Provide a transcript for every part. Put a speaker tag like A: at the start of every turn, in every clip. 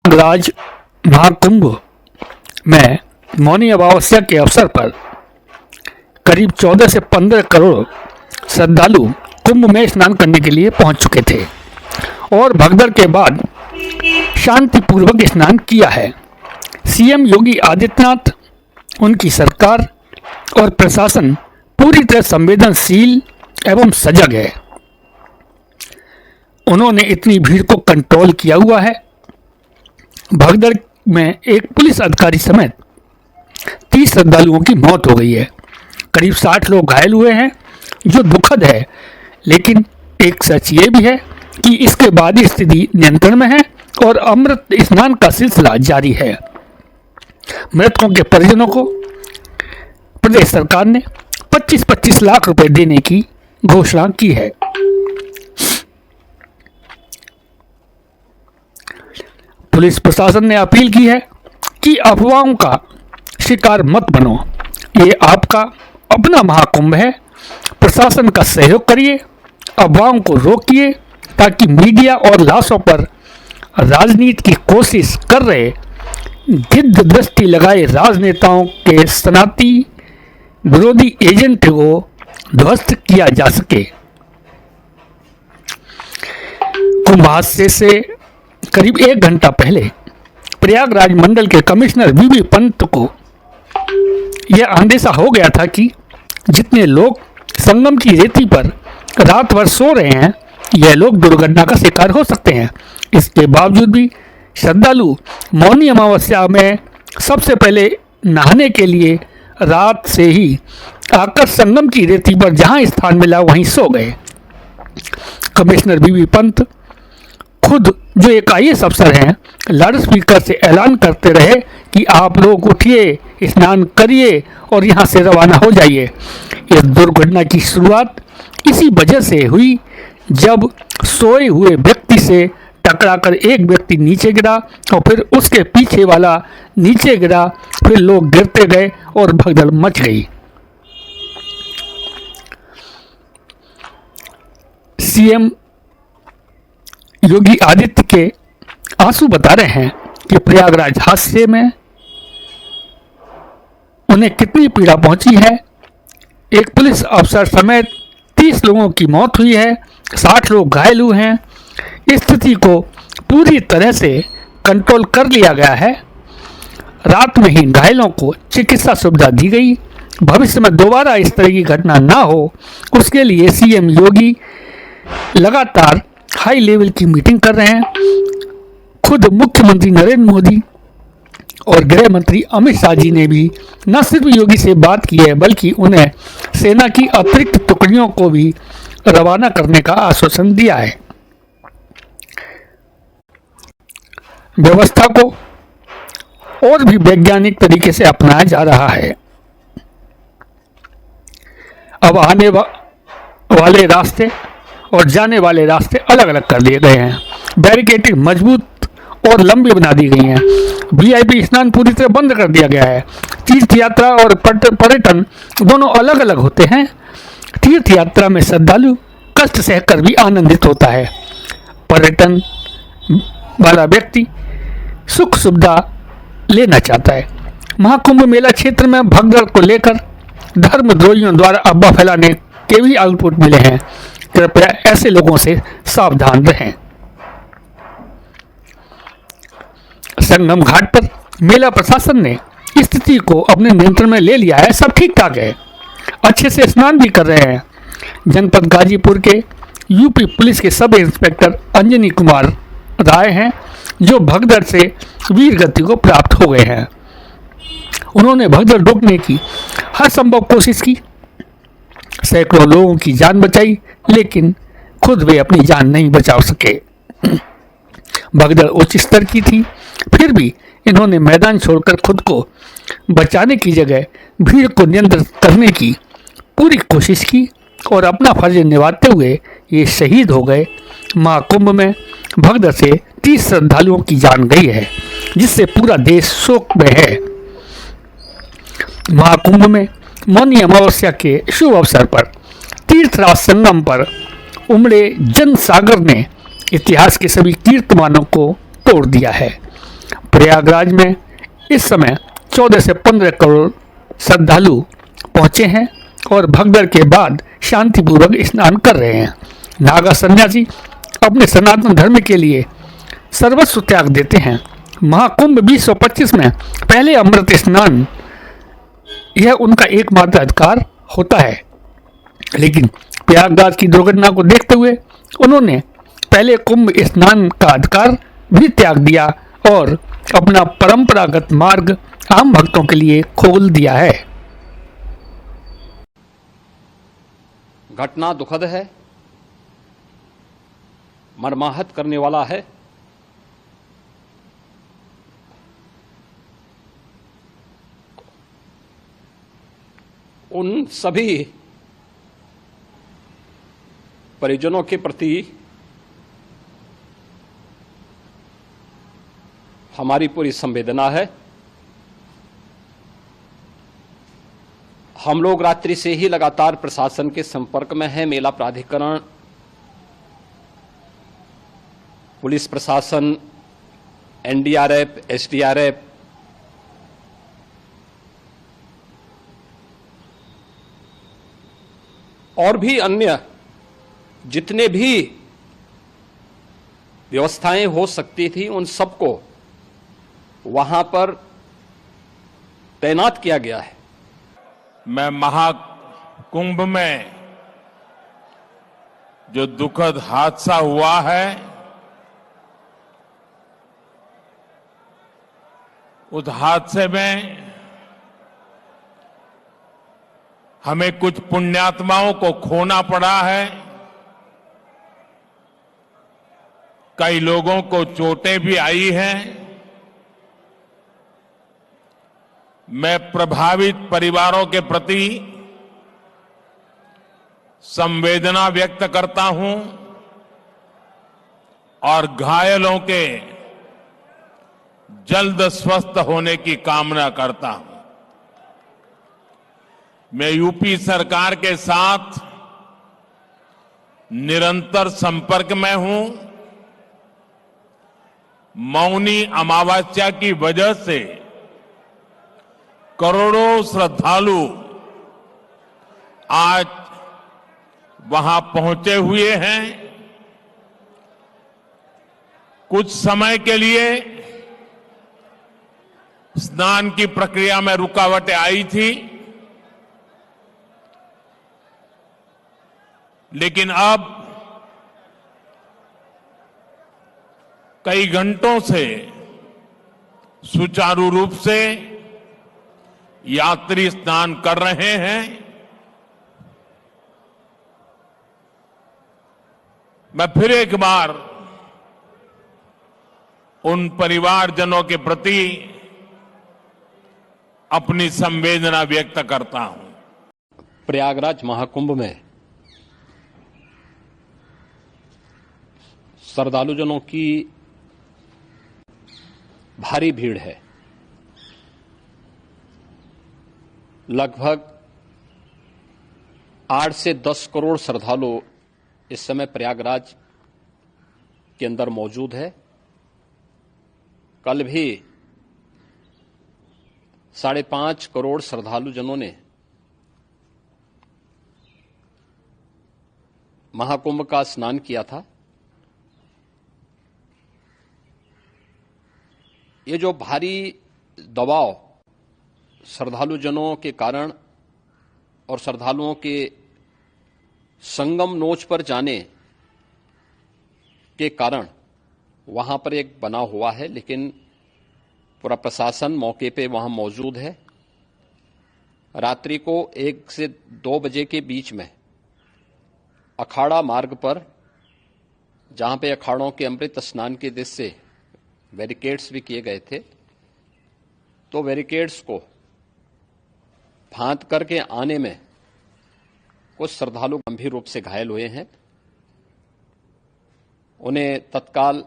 A: प्रयागराज महाकुंभ में मौनी अमावस्या के अवसर पर करीब 14 से 15 करोड़ श्रद्धालु कुंभ में स्नान करने के लिए पहुंच चुके थे और भगदड़ के बाद शांतिपूर्वक स्नान किया है। सीएम योगी आदित्यनाथ, उनकी सरकार और प्रशासन पूरी तरह संवेदनशील एवं सजग है। उन्होंने इतनी भीड़ को कंट्रोल किया हुआ है। भगदड़ में एक पुलिस अधिकारी समेत 30 श्रद्धालुओं की मौत हो गई है। करीब 60 लोग घायल हुए हैं, जो दुखद है, लेकिन एक सच ये भी है कि इसके बाद स्थिति नियंत्रण में है और अमृत स्नान का सिलसिला जारी है। मृतकों के परिजनों को प्रदेश सरकार ने 25-25 लाख रुपए देने की घोषणा की है। पुलिस प्रशासन ने अपील की है कि अफवाहों का शिकार मत बनो। ये आपका अपना महाकुंभ है। प्रशासन का सहयोग करिए, अफवाहों को रोकिए, ताकि मीडिया और लाशों पर राजनीति की कोशिश कर रहे गिद्ध दृष्टि लगाए राजनेताओं के सनातनी विरोधी एजेंट को ध्वस्त किया जा सके। कुंभ हादसे से करीब 1 घंटा पहले प्रयागराज मंडल के कमिश्नर वीवी पंत को यह अंदेशा हो गया था कि जितने लोग संगम की रेती पर रात भर सो रहे हैं, यह लोग दुर्घटना का शिकार हो सकते हैं। इसके बावजूद भी श्रद्धालु मौनी अमावस्या में सबसे पहले नहाने के लिए रात से ही आकर संगम की रेती पर जहां स्थान मिला वहीं सो गए। कमिश्नर वीवी पंत खुद, जो एक IAS अफसर हैं, लाउड स्पीकर से ऐलान करते रहे कि आप लोग उठिए, स्नान करिए और यहाँ से रवाना हो जाइए। इस दुर्घटना की शुरुआत इसी वजह से हुई जब सोए हुए व्यक्ति से टकराकर एक व्यक्ति नीचे गिरा और फिर उसके पीछे वाला नीचे गिरा, फिर लोग गिरते गए और भगदड़ मच गई। सीएम योगी आदित्य के आंसू बता रहे हैं कि प्रयागराज हादसे में उन्हें कितनी पीड़ा पहुंची है। एक पुलिस अफसर समेत 30 लोगों की मौत हुई है, 60 लोग घायल हुए हैं। स्थिति को पूरी तरह से कंट्रोल कर लिया गया है। रात में ही घायलों को चिकित्सा सुविधा दी गई। भविष्य में दोबारा इस तरह की घटना ना हो, उसके लिए सीएम योगी लगातार हाई लेवल की मीटिंग कर रहे हैं। खुद मुख्यमंत्री नरेंद्र मोदी और गृह मंत्री अमित शाह जी ने भी न सिर्फ योगी से बात की है, बल्कि उन्हें सेना की अतिरिक्त टुकड़ियों को भी रवाना करने का आश्वासन दिया है। व्यवस्था को और भी वैज्ञानिक तरीके से अपनाया जा रहा है। अब आने वाले रास्ते और जाने वाले रास्ते अलग अलग कर दिए गए हैं। बैरिकेडिंग मजबूत और लंबी बना दी गई हैं। VIP स्नान पूरी तरह बंद कर दिया गया है। तीर्थ यात्रा और पर्यटन दोनों अलग अलग होते हैं। तीर्थ यात्रा में श्रद्धालु कष्ट सहकर भी आनंदित होता है। पर्यटन वाला व्यक्ति सुख सुविधा लेना चाहता है। महाकुंभ मेला क्षेत्र में भगदड़ को लेकर धर्मद्रोहियों द्वारा अफवाह फैलाने के भी आउटपुट मिले हैं। कृपया ऐसे लोगों से सावधान रहें। संगम घाट पर मेला प्रशासन ने स्थिति को अपने नियंत्रण में ले लिया है। सब ठीक ठाक है, अच्छे से स्नान भी कर रहे हैं। जनपद गाजीपुर के यूपी पुलिस के सब इंस्पेक्टर अंजनी कुमार राय हैं, जो भगदड़ से वीर गति को प्राप्त हो गए हैं। उन्होंने भगदड़ रोकने की हर संभव कोशिश की, सैकड़ों लोगों की जान बचाई, लेकिन खुद वे अपनी जान नहीं बचा सके। भगदड़ उच्च स्तर की थी, फिर भी इन्होंने मैदान छोड़कर खुद को बचाने की जगह भीड़ को नियंत्रित करने की पूरी कोशिश की और अपना फर्ज निभाते हुए ये शहीद हो गए। महाकुंभ में भगदड़ से 30 श्रद्धालुओं की जान गई है, जिससे पूरा देश शोक में है। महाकुंभ में मौनी अमावस्या के शुभ अवसर पर तीर्थराज संगम पर उमड़े जन सागर ने इतिहास के सभी कीर्तिमानों को तोड़ दिया है। प्रयागराज में इस समय 14 से 15 करोड़ श्रद्धालु पहुंचे हैं और भगदड़ के बाद शांतिपूर्वक स्नान कर रहे हैं। नागा सन्यासी अपने सनातन धर्म के लिए सर्वस्व त्याग देते हैं। महाकुंभ 2025 में पहले अमृत स्नान यह उनका एकमात्र अधिकार होता है, लेकिन प्रयागराज की दुर्घटना को देखते हुए उन्होंने पहले कुंभ स्नान का अधिकार भी त्याग दिया और अपना परंपरागत मार्ग आम भक्तों के लिए खोल दिया है।
B: घटना दुखद है, मर्माहत करने वाला है। उन सभी परिजनों के प्रति हमारी पूरी संवेदना है। हम लोग रात्रि से ही लगातार प्रशासन के संपर्क में हैं। मेला प्राधिकरण, पुलिस प्रशासन, एनडीआरएफ, एसडीआरएफ, और भी अन्य जितने भी व्यवस्थाएं हो सकती थी उन सबको वहां पर तैनात किया गया है।
C: मैं महाकुंभ में जो दुखद हादसा हुआ है उस हादसे में हमें कुछ पुण्यात्माओं को खोना पड़ा है। कई लोगों को चोटें भी आई हैं। मैं प्रभावित परिवारों के प्रति संवेदना व्यक्त करता हूं और घायलों के जल्द स्वस्थ होने की कामना करता हूं। मैं यूपी सरकार के साथ निरंतर संपर्क में हूं। मौनी अमावस्या की वजह से करोड़ों श्रद्धालु आज वहां पहुंचे हुए हैं। कुछ समय के लिए स्नान की प्रक्रिया में रुकावटें आई थी, लेकिन अब कई घंटों से सुचारू रूप से यात्री स्नान कर रहे हैं। मैं फिर एक बार उन परिवारजनों के प्रति अपनी संवेदना व्यक्त करता हूं।
B: प्रयागराज महाकुंभ में श्रद्धालुजनों की भारी भीड़ है। लगभग 8 से 10 करोड़ श्रद्धालु इस समय प्रयागराज के अंदर मौजूद है। कल भी 5.5 करोड़ श्रद्धालुजनों ने महाकुंभ का स्नान किया था। ये जो भारी दबाव श्रद्धालुजनों के कारण और श्रद्धालुओं के संगम नोच पर जाने के कारण वहां पर एक बना हुआ है, लेकिन पूरा प्रशासन मौके पे वहां मौजूद है। रात्रि को 1 से 2 बजे के बीच में अखाड़ा मार्ग पर, जहां पे अखाड़ों के अमृत स्नान के दृश्य से बैरिकेड्स भी किए गए थे, तो बैरिकेड्स को फांद करके आने में कुछ श्रद्धालु गंभीर रूप से घायल हुए हैं। उन्हें तत्काल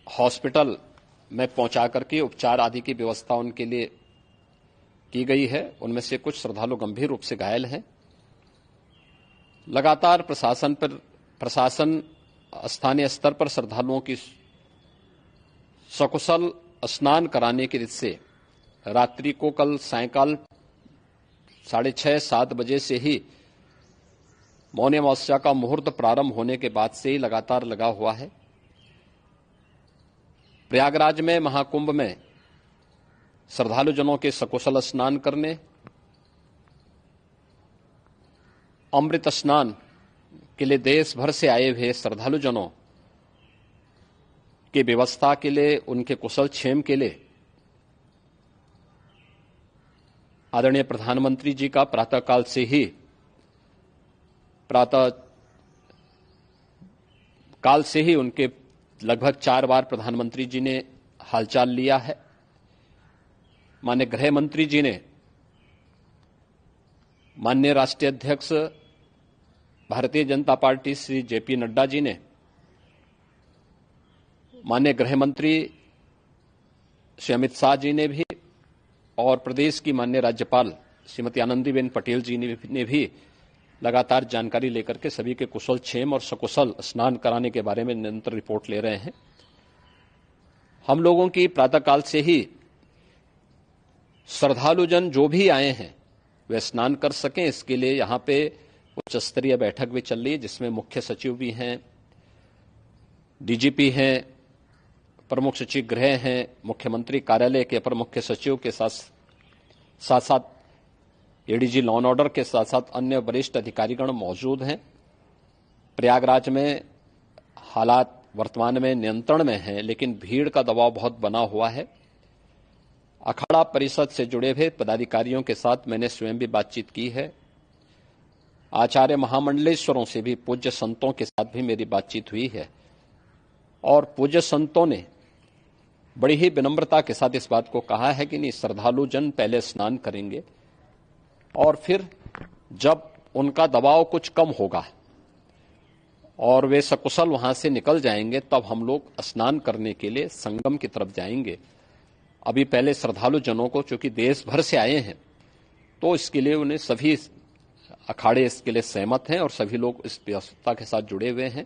B: हॉस्पिटल में पहुंचा करके उपचार आदि की व्यवस्था उनके लिए की गई है। उनमें से कुछ श्रद्धालु गंभीर रूप से घायल हैं। लगातार प्रशासन स्थानीय स्तर पर श्रद्धालुओं की सकुशल स्नान कराने की रीत से रात्रि को कल सायंकाल 6:30-7 बजे से ही मौनी अमावस्या का मुहूर्त प्रारंभ होने के बाद से ही लगातार लगा हुआ है। प्रयागराज में महाकुंभ में श्रद्धालुजनों के सकुशल स्नान करने, अमृत स्नान के लिए देश भर से आए हुए श्रद्धालुजनों की व्यवस्था के लिए, उनके कुशल क्षेम के लिए आदरणीय प्रधानमंत्री जी का प्रातःकाल से ही उनके लगभग 4 बार प्रधानमंत्री जी ने हालचाल लिया है। माननीय गृह मंत्री जी ने, माननीय राष्ट्रीय अध्यक्ष भारतीय जनता पार्टी श्री जेपी नड्डा जी ने, माननीय गृह मंत्री श्री अमित शाह जी ने भी, और प्रदेश की माननीय राज्यपाल श्रीमती आनंदीबेन पटेल जी ने भी लगातार जानकारी लेकर के सभी के कुशल क्षेम और सकुशल स्नान कराने के बारे में निरंतर रिपोर्ट ले रहे हैं। हम लोगों की प्रातःकाल से ही श्रद्धालुजन जो भी आए हैं वे स्नान कर सकें, इसके लिए यहां पे उच्च स्तरीय बैठक भी चल रही है, जिसमें मुख्य सचिव भी हैं, डीजीपी हैं, प्रमुख सचिव गृह हैं, मुख्यमंत्री कार्यालय के अपर मुख्य सचिव के साथ साथ एडीजी लॉ एंड ऑर्डर के साथ साथ अन्य वरिष्ठ अधिकारीगण मौजूद हैं। प्रयागराज में हालात वर्तमान में नियंत्रण में हैं, लेकिन भीड़ का दबाव बहुत बना हुआ है। अखाड़ा परिषद से जुड़े हुए पदाधिकारियों के साथ मैंने स्वयं भी बातचीत की है। आचार्य महामंडलेश्वरों से भी, पूज्य संतों के साथ भी मेरी बातचीत हुई है, और पूज्य संतों ने बड़ी ही विनम्रता के साथ इस बात को कहा है कि नहीं, श्रद्धालु जन पहले स्नान करेंगे और फिर जब उनका दबाव कुछ कम होगा और वे सकुशल वहां से निकल जाएंगे, तब हम लोग स्नान करने के लिए संगम की तरफ जाएंगे। अभी पहले श्रद्धालु जनों को, चूंकि देश भर से आए हैं, तो इसके लिए उन्हें सभी अखाड़े इसके लिए सहमत हैं और सभी लोग इस व्यवस्था के साथ जुड़े हुए हैं।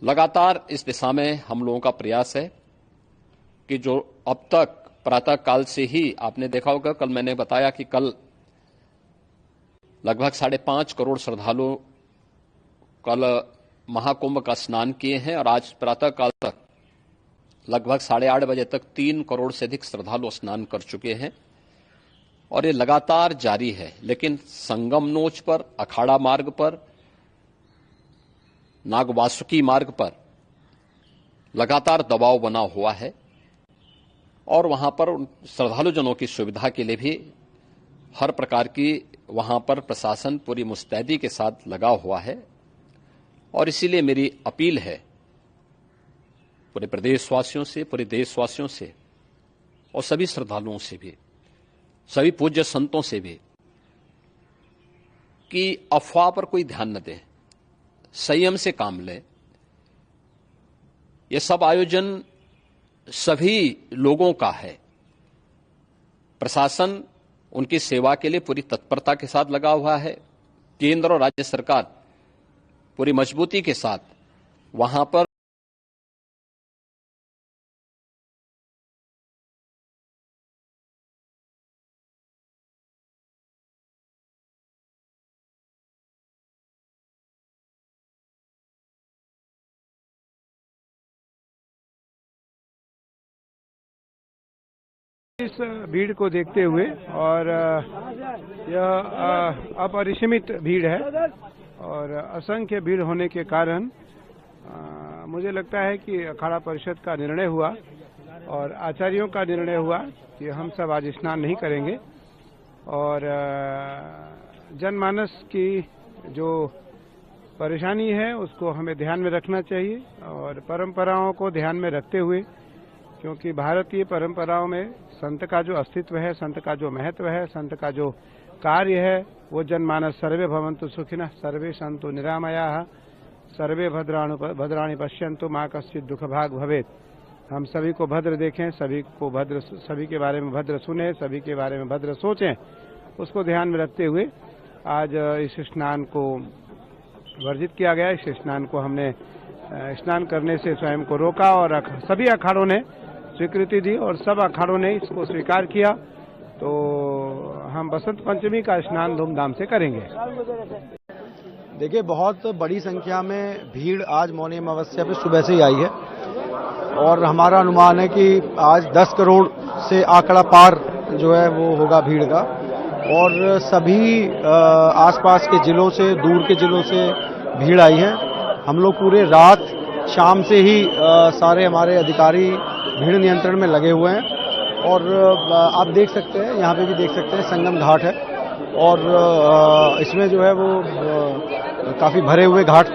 B: लगातार इस दिशा में हम लोगों का प्रयास है कि जो अब तक प्रातः काल से ही आपने देखा होगा, कल मैंने बताया कि कल लगभग 5.5 करोड़ श्रद्धालु कल महाकुंभ का स्नान किए हैं, और आज प्रातः काल तक लगभग 8:30 बजे तक 3 करोड़ से अधिक श्रद्धालु स्नान कर चुके हैं, और ये लगातार जारी है। लेकिन संगम नोच पर, अखाड़ा मार्ग पर, नागवासुकी मार्ग पर लगातार दबाव बना हुआ है, और वहां पर श्रद्धालुजनों की सुविधा के लिए भी हर प्रकार की वहां पर प्रशासन पूरी मुस्तैदी के साथ लगा हुआ है। और इसीलिए मेरी अपील है पूरे प्रदेशवासियों से, पूरे देशवासियों से, और सभी श्रद्धालुओं से भी, सभी पूज्य संतों से भी, कि अफवाह पर कोई ध्यान न दें, संयम से काम लें। ये सब आयोजन सभी लोगों का है। प्रशासन उनकी सेवा के लिए पूरी तत्परता के साथ लगा हुआ है। केंद्र और राज्य सरकार पूरी मजबूती के साथ वहां पर
D: इस भीड़ को देखते हुए, और यह अपरिसीमित भीड़ है और असंख्य भीड़ होने के कारण मुझे लगता है कि अखाड़ा परिषद का निर्णय हुआ और आचार्यों का निर्णय हुआ कि हम सब आज स्नान नहीं करेंगे, और जनमानस की जो परेशानी है उसको हमें ध्यान में रखना चाहिए, और परंपराओं को ध्यान में रखते हुए, क्योंकि भारतीय परंपराओं में संत का जो अस्तित्व है, संत का जो महत्व है, संत का जो कार्य है, वो जनमानस सर्वे भवन्तु सुखिनः सर्वे सन्तु निरामयाः सर्वे भद्राणि पश्यन्तु मा कश्चित् दुःख भाग् भवेत्। हम सभी को भद्र देखें, सभी के बारे में भद्र सुने, सभी के बारे में भद्र सोचें, उसको ध्यान में रखते हुए आज इस स्नान को वर्जित किया गया। इस स्नान को हमने स्नान करने से स्वयं को रोका और सभी अखाड़ों ने स्वीकृति दी और सब अखाड़ों ने इसको स्वीकार किया। तो हम बसंत पंचमी का स्नान धूमधाम से करेंगे।
E: देखिए, बहुत बड़ी संख्या में भीड़ आज मौनी अमावस्या पे सुबह से ही आई है और हमारा अनुमान है कि आज 10 करोड़ से आंकड़ा पार जो है वो होगा भीड़ का। और सभी आसपास के जिलों से, दूर के जिलों से भीड़ आई है। हम लोग पूरे रात शाम से ही सारे हमारे अधिकारी भीड़ नियंत्रण में लगे हुए हैं। और आप देख सकते हैं, यहाँ पे भी देख सकते हैं, संगम घाट है और इसमें जो है वो काफी भरे हुए घाट,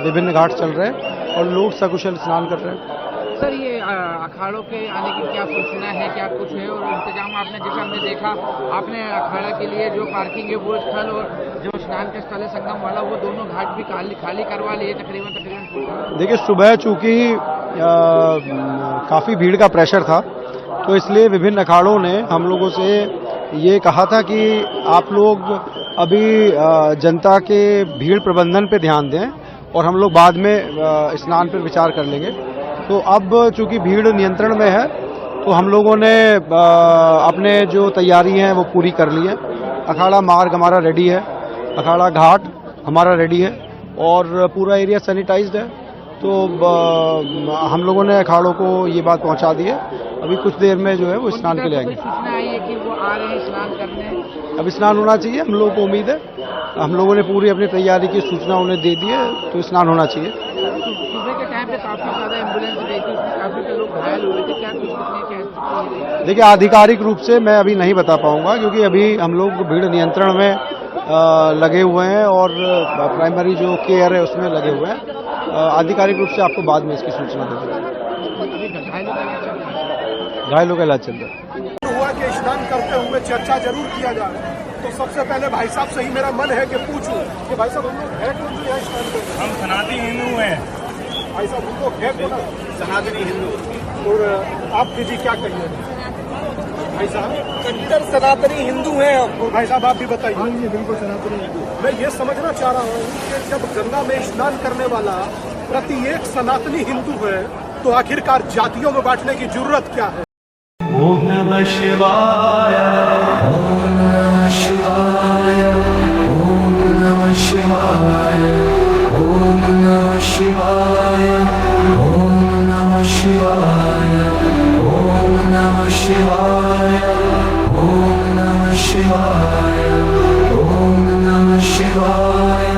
E: विभिन्न घाट चल रहे हैं और लोग सकुशल स्नान कर रहे हैं।
F: सर, ये अखाड़ों के आने की क्या सूचना है, क्या कुछ है और इंतजाम आपने, जैसे हमने देखा आपने अखाड़ा के लिए जो पार्किंग है वो स्थल और जो स्नान के स्थल है संगम वाला, वो दोनों घाट भी खाली करवा लिए तकरीबन। देखिए,
E: सुबह चूंकि काफी भीड़ का प्रेशर था तो इसलिए विभिन्न अखाड़ों ने हम लोगों से ये कहा था कि आप लोग अभी जनता के भीड़ प्रबंधन पे ध्यान दें और हम लोग बाद में स्नान पर विचार कर लेंगे। तो अब चूंकि भीड़ नियंत्रण में है तो हम लोगों ने अपने जो तैयारी हैं वो पूरी कर ली है। अखाड़ा मार्ग हमारा रेडी है, अखाड़ा घाट हमारा रेडी है और पूरा एरिया सैनिटाइज्ड है। तो हम लोगों ने अखाड़ों को ये बात पहुंचा दी है। अभी कुछ देर में जो है वो स्नान के लिए आएंगे।
F: सूचना आई है कि वो आ रहे हैं स्नान करने।
E: अब स्नान होना चाहिए, हम लोगों को उम्मीद है। हम लोगों ने पूरी अपनी तैयारी की सूचना उन्हें दे दी है, तो स्नान होना चाहिए।
F: सुबह के टाइम पे काफी ज्यादा एम्बुलेंस गई थी, काफी लोग घायल हुए थे, क्या कुछ?
E: देखिए, आधिकारिक रूप से मैं अभी नहीं बता पाऊंगा क्योंकि अभी हम लोग भीड़ नियंत्रण में लगे हुए हैं और प्राइमरी जो केयर है उसमें लगे हुए हैं। आधिकारिक रूप से आपको बाद में इसकी सूचना दे दूंगा। घायलों का इलाज चल रहा है।
G: हुआ कि स्नान करते हुए चर्चा जरूर किया जाए। तो सबसे पहले भाई साहब से ही मेरा मन है कि पूछूं कि भाई साहब हम लोग है कौन सी यहाँ स्नान करते हैं?
C: हम सनातनी हिंदू हैं।
G: भाई साहब हम लोग है कौन?
C: सनातनी हिंदू।
G: और आप दीदी क्या कहिए भाई साहब?
H: कट्टर सनातनी हिंदू हैं।
G: और भाई साहब आप भी बताइए। बिल्कुल सनातनी हिंदू। मैं ये समझना चाह रहा हूँ कि जब गंगा में स्नान करने वाला प्रत्येक सनातनी हिंदू है तो आखिरकार जातियों में बांटने की जरूरत क्या है?
I: ओम नमः शिवाय, ओम नमः शिवाय, ओम नमः शिवाय, ओम नमः शिवाय, ओम नमः शिवाय, ओम नमः शिवाय, ओम नमः शिवाय, ओम नमः शिवाय।